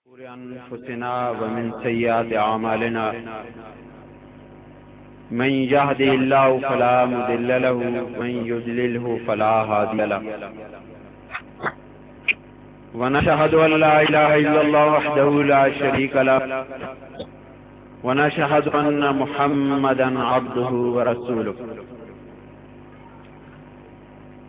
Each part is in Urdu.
شرور أنفسنا ومن سيئات أعمالنا من يهده الله فلا مضل له ومن يضلله فلا هادي له ونشهد أن لا إله إلا الله وحده لا شريك له ونشهد أن محمدا عبده ورسوله.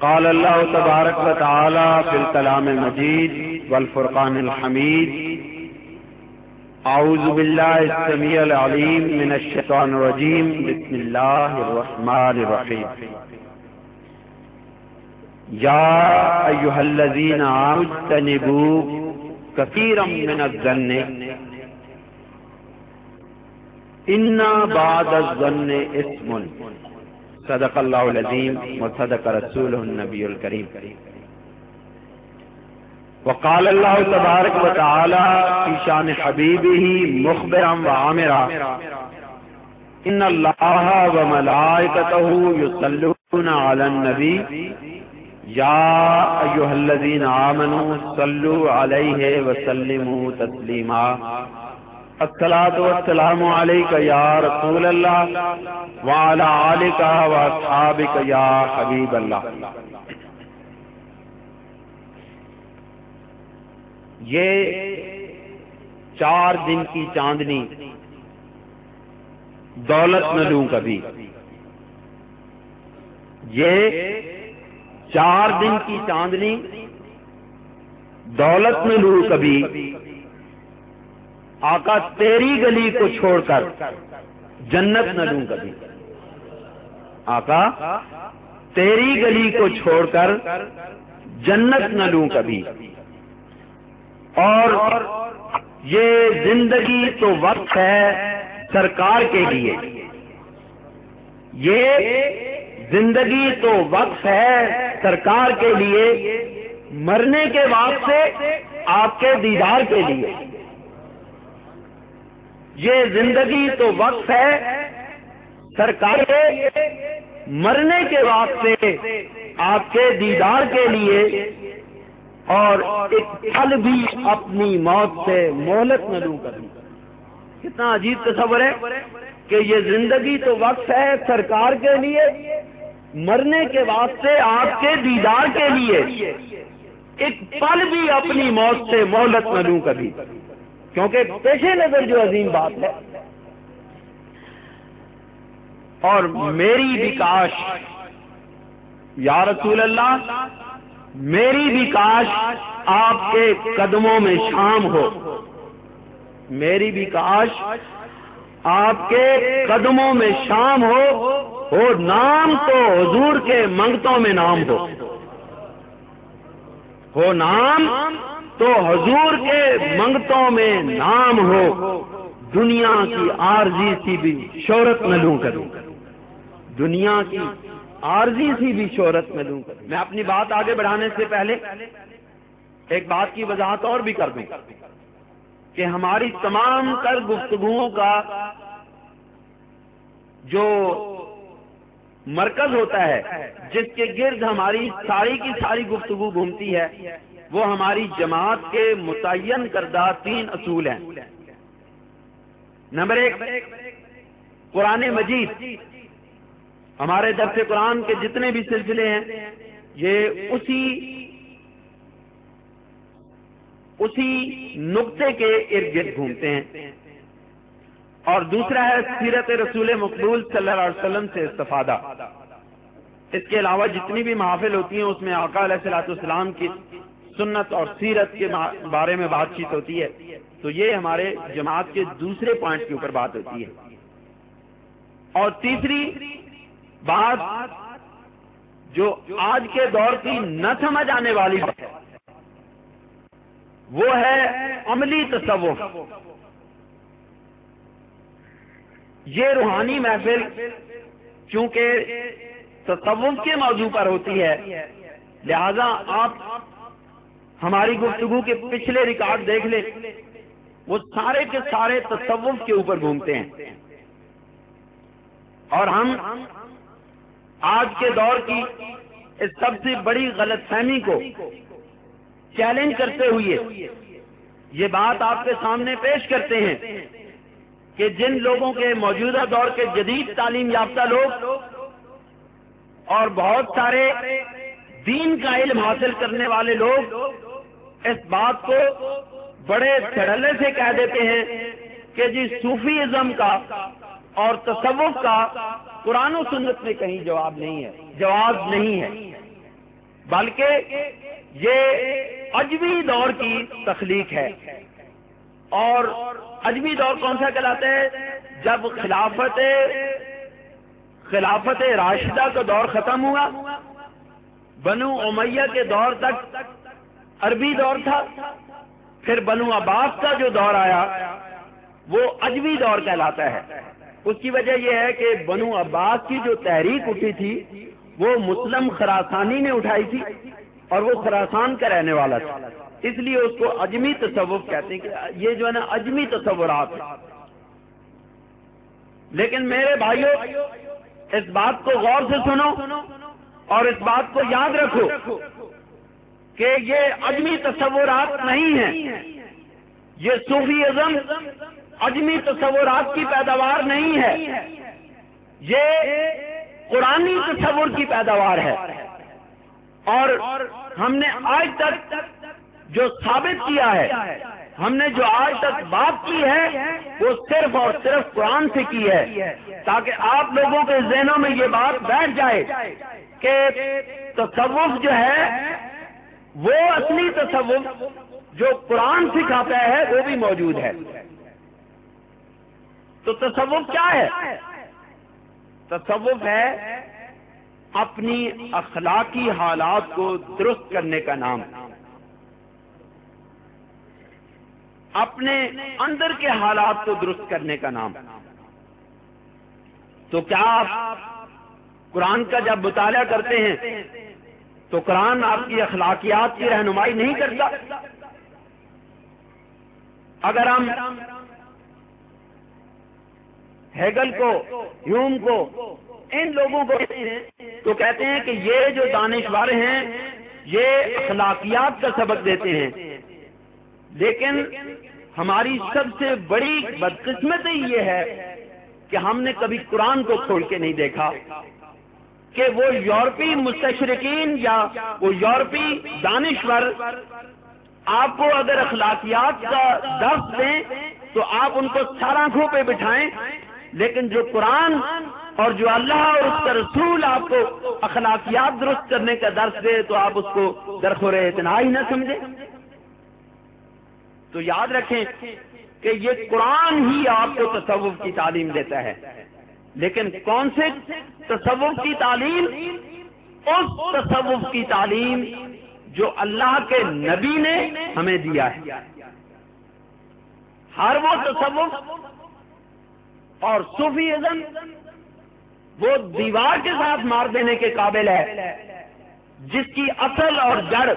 قال الله تبارك وتعالى في الكلام المجيد والفرقان الحميد: أعوذ بالله السميع العليم من الشيطان الرجيم بسم الله الرحمن الرحيم. يا أيها الذين آمنوا اجتنبوا كثيرا من الظن إن بعض الظن إثم. صدق اللہ العظیم وصدق رسولہ النبی الکریم. وقال اللہ تبارک وتعالی فی شان حبیبہ مخبرا وعامرا: ان اللہ وملائکتہ یصلون علی النبی یا ایھا الذین آمنوا صلوا علیہ وسلموا تسلیما. الصلاۃ والسلام علیک یا رسول اللہ وعلی آلک واصحابک یا حبیب اللہ. یہ 4 دن کی چاندنی دولت نہ لوں کبھی. یہ 4 دن کی چاندنی دولت نہ لوں کبھی. آقا تیری گلی کو چھوڑ کر جنت نہ لوں کبھی. آقا تیری گلی کو چھوڑ کر جنت نہ لوں کبھی. اور یہ زندگی تو وقت ہے سرکار کے لیے. یہ زندگی تو وقت ہے سرکار کے لیے. مرنے کے بعد سے آپ کے دیدار کے لیے. یہ زندگی تو وقت ہے سرکار کے مرنے کے بعد سے آپ کے دیدار کے لیے. اور ایک پل بھی اپنی موت سے مہلت نہ لوں کبھی. کتنا عجیب تصور ہے کہ یہ زندگی تو وقت ہے سرکار کے لیے, مرنے کے بعد سے آپ کے دیدار کے لیے ایک پل بھی اپنی موت سے مہلت نہ لوں کبھی. کیونکہ پیش نظر جو عظیم بات ہے. اور میری بھی کاش یا رسول اللہ, میری بھی کاش آپ کے قدموں میں شام ہو. میری بھی کاش آپ کے قدموں میں شام ہو. نام تو حضور کے منگتوں میں نام ہو نام تو حضور کے منگتوں میں نام ہو. دنیا کی عارضی سی بھی شہرت نہ لوں کبھی. دنیا کی عارضی سی بھی شہرت نہ لوں کبھی. میں اپنی بات آگے بڑھانے سے پہلے ایک بات کی وضاحت اور بھی کر دوں کہ ہماری تمام تر گفتگوؤں کا جو مرکز ہوتا ہے, جس کے گرد ہماری ساری کی ساری گفتگو گھومتی ہے, وہ ہماری جماعت کے متعین کردہ 3 اصول ہیں. نمبر 1, قرآن مجید. ہمارے درس قرآن کے جتنے بھی سلسلے ہیں یہ اسی نقطے کے ارد گرد گھومتے ہیں. اور دوسرا ہے سیرت رسول مقبول صلی اللہ علیہ وسلم سے استفادہ. اس کے علاوہ جتنی بھی محافل ہوتی ہیں اس میں آقا علیہ الصلوۃ والسلام کی سنت اور سیرت کے بارے میں بات چیت ہوتی ہے. تو یہ ہمارے جماعت کے دوسرے پوائنٹ کے اوپر بات ہوتی ہے. اور تیسری بات جو آج کے دور کی نہ سمجھ آنے والی بات ہے وہ ہے عملی تصوف. یہ روحانی محفل چونکہ تصوف کے موضوع پر ہوتی ہے, لہذا آپ ہماری گفتگو کے پچھلے ریکارڈ دیکھ لیں, وہ سارے کے سارے تصوف کے اوپر گھومتے ہیں. اور ہم آج کے دور کی اس سب سے بڑی غلط فہمی کو چیلنج کرتے ہوئے یہ بات آپ کے سامنے پیش کرتے ہیں کہ جن لوگوں کے موجودہ دور کے جدید تعلیم یافتہ لوگ اور بہت سارے دین کا علم حاصل کرنے والے لوگ اس بات کو بڑے دھڑلے سے کہہ دیتے ہیں کہ جی صوفیزم کا اور تصوف کا قرآن و سنت میں کہیں جواب نہیں ہے بلکہ یہ عجمی دور کی تخلیق ہے۔ اور عجمی دور کون سا کہلاتا ہے؟ جب خلافت راشدہ کا دور ختم ہوا، بنو امیہ کے دور تک عربی دور تھا، پھر بنو عباس کا جو دور آیا وہ عجمی دور کہلاتا ہے۔ اس کی وجہ یہ ہے کہ بنو عباس کی جو تحریک اٹھی تھی وہ مسلم خراسانی نے اٹھائی تھی اور وہ خراسان کا رہنے والا تھا، اس لیے اس کو عجمی تصوف کہتے ہیں کہ یہ جو ہے نا عجمی تصورات ہیں۔ لیکن میرے بھائیوں، اس بات کو غور سے سنو اور اس بات کو یاد رکھو کہ یہ عجمی تصورات نہیں ہیں، یہ صوفیزم عجمی تصورات کی پیداوار نہیں ہے، یہ قرآنی تصور کی پیداوار ہے۔ اور ہم نے آج تک جو ثابت کیا ہے، ہم نے جو آج تک بات کی ہے وہ صرف اور صرف قرآن سے کی ہے، تاکہ آپ لوگوں کے ذہنوں میں یہ بات بیٹھ جائے کہ تصوف جو ہے وہ اصلی تصوف جو قرآن سکھاتا ہے وہ بھی موجود ہے۔ تو تصوف کیا ہے؟ تصوف ہے اپنی اخلاقی حالات کو درست کرنے کا نام، اپنے اندر کے حالات کو درست کرنے کا نام۔ تو کیا آپ قرآن کا جب مطالعہ کرتے ہیں تو قرآن آپ کی اخلاقیات کی رہنمائی نہیں کرتا؟ اگر ہم ہیگل کو، ہیوم کو، ان لوگوں کو تو کہتے ہیں کہ یہ جو دانشور ہیں یہ اخلاقیات کا سبق دیتے ہیں، لیکن ہماری سب سے بڑی بدقسمتی یہ ہے کہ ہم نے کبھی قرآن کو کھول کے نہیں دیکھا کہ وہ یورپی مستشرقین یا وہ یورپی دانشور آپ کو اگر اخلاقیات کا درس دیں تو آپ ان کو سر آنکھوں پہ بٹھائیں، لیکن جو قرآن اور جو اللہ اور اس کا رسول آپ کو اخلاقیات درست کرنے کا درس دے تو آپ اس کو درخور اعتنا ہی نہ سمجھیں۔ تو یاد رکھیں کہ یہ قرآن ہی آپ کو تصوف کی تعلیم دیتا ہے، لیکن کون سے تصوف کی تعلیم؟ اس تصوف کی تعلیم جو اللہ کے نبی نے ہمیں دیا ہے۔ ہر وہ تصوف اور صوفیزم وہ دیوار کے ساتھ مار دینے کے قابل ہے جس کی اصل اور جڑ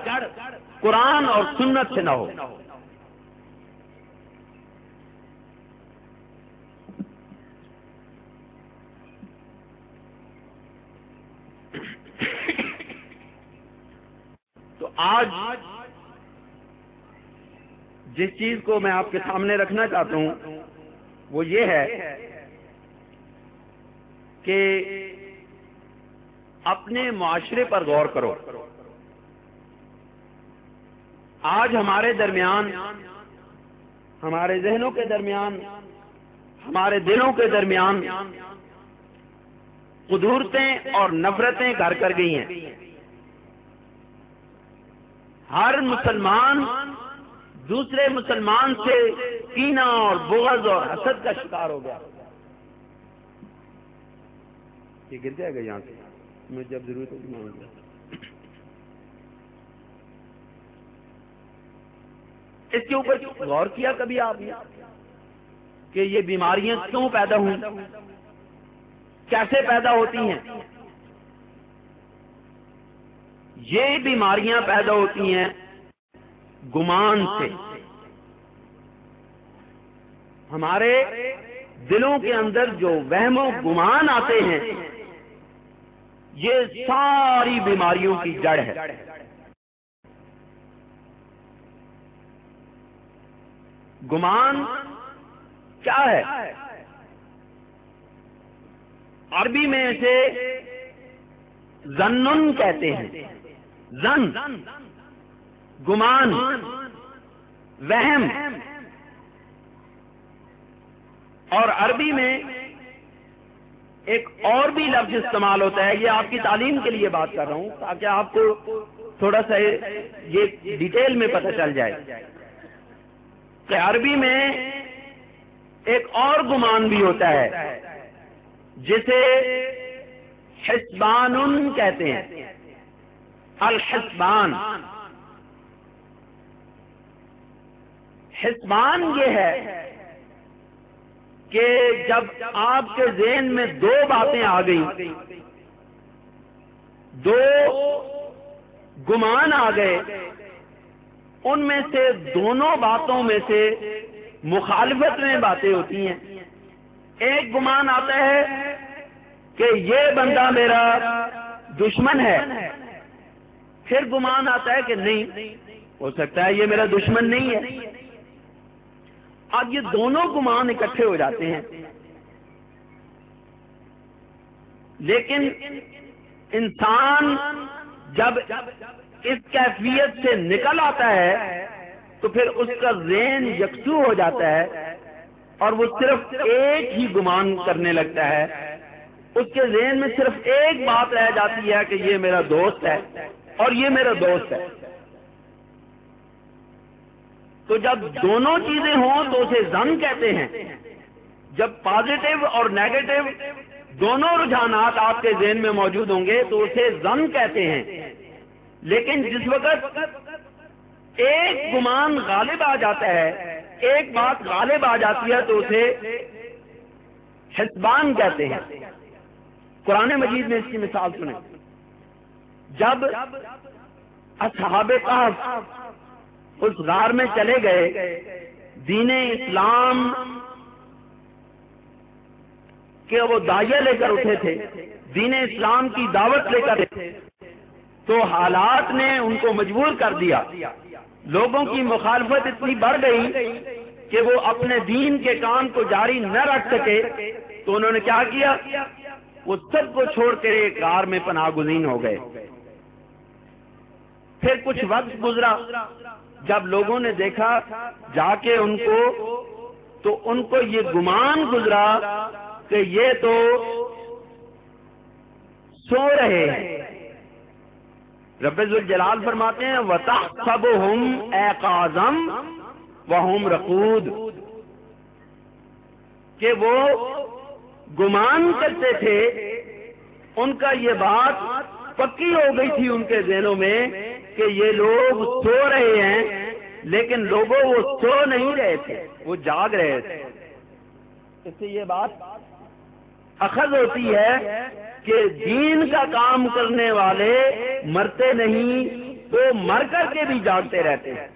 قرآن اور سنت سے نہ ہو۔ تو آج جس چیز کو میں آپ کے سامنے رکھنا چاہتا ہوں وہ یہ ہے کہ اپنے معاشرے پر غور کرو۔ آج ہمارے درمیان، ہمارے ذہنوں کے درمیان، ہمارے دلوں کے درمیان قدورتیں اور نفرتیں گھر کر گئی ہیں۔ ہر مسلمان دوسرے مسلمان سے کینہ اور بغض اور حسد کا شکار ہو گیا۔ یہ گر جائے گا یہاں سے، میں جب ضرورت ہوگی مانگوں گا۔ اس کے اوپر غور کیا کبھی آپ نے کہ یہ بیماریاں کیوں پیدا ہوئی، کیسے پیدا ہوتی ہیں؟ یہ بیماریاں پیدا ہوتی ہیں گمان سے۔ ہمارے دلوں کے اندر جو وہم و گمان آتے ہیں یہ ساری بیماریوں کی جڑ ہے۔ گمان کیا ہے؟ عربی میں اسے ظنن کہتے ہیں. ظن، گمان، وہم. اور عربی میں ایک اور بھی لفظ استعمال ہوتا ہے، یہ آپ کی تعلیم کے لیے بات کر رہا ہوں تاکہ آپ کو تھوڑا سا یہ ڈیٹیل میں پتہ چل جائے کہ عربی میں ایک اور گمان بھی ہوتا ہے جسے حسبان کہتے ہیں. الحسبان. حسبان یہ ہے کہ جب آپ کے ذہن میں دو باتیں آ گئی، دو گمان آ گئے، ان میں سے دونوں باتوں میں سے مخالفت میں باتیں ہوتی ہیں. ایک گمان آتا ہے کہ یہ بندہ میرا دشمن ہے، پھر گمان آتا ہے کہ نہیں، ہو سکتا ہے یہ میرا دشمن نہیں ہے. اب یہ دونوں گمان اکٹھے ہو جاتے ہیں، لیکن انسان جب اس کیفیت سے نکل آتا ہے تو پھر اس کا ذہن یکسو ہو جاتا ہے اور وہ صرف ایک ہی گمان کرنے لگتا ہے. اس کے ذہن میں صرف ایک بات رہ جاتی ہے کہ یہ میرا دوست ہے اور یہ میرا دوست ہے. تو جب دونوں چیزیں ہوں تو اسے ظن کہتے ہیں. جب پازیٹو اور نیگیٹو دونوں رجحانات آپ کے ذہن میں موجود ہوں گے تو اسے ظن کہتے ہیں. لیکن جس وقت ایک گمان غالب آ جاتا ہے، ایک بات غالب آ جاتی ہے تو اسے حسبان کہتے ہیں. قرآن مجید میں اس کی مثال سنیں. جب اصحاب کہف اس غار میں چلے گئے، دین اسلام کہ وہ داعیہ لے کر اٹھے تھے، دین اسلام کی دعوت لے کر تھے، تو حالات نے ان کو مجبور کر دیا. لوگوں کی مخالفت اتنی بڑھ گئی کہ وہ اپنے دین کے کام کو جاری نہ رکھ سکے، تو انہوں نے کیا کیا؟ وہ سب کو چھوڑ کر ایک غار میں پناہ گزین ہو گئے. پھر کچھ وقت گزرا، جب لوگوں نے دیکھا جا کے ان کو، تو ان کو یہ گمان گزرا کہ یہ تو سو رہے ہیں. رب ذوالجلال فرماتے ہیں وَتَحْسَبُهُمْ أَيْقَاظًا وَهُمْ رَقُودٌ، کہ وہ گمان کرتے تھے، ان کا یہ بات پکی ہو گئی تھی ان کے ذہنوں میں کہ یہ لوگ سو رہے ہیں، لیکن لوگوں وہ سو نہیں رہے تھے، وہ جاگ رہے تھے. اس سے یہ بات اخذ ہوتی ہے کہ دین کا کام کرنے والے مرتے نہیں، تو مر کر کے بھی جاگتے رہتے ہیں.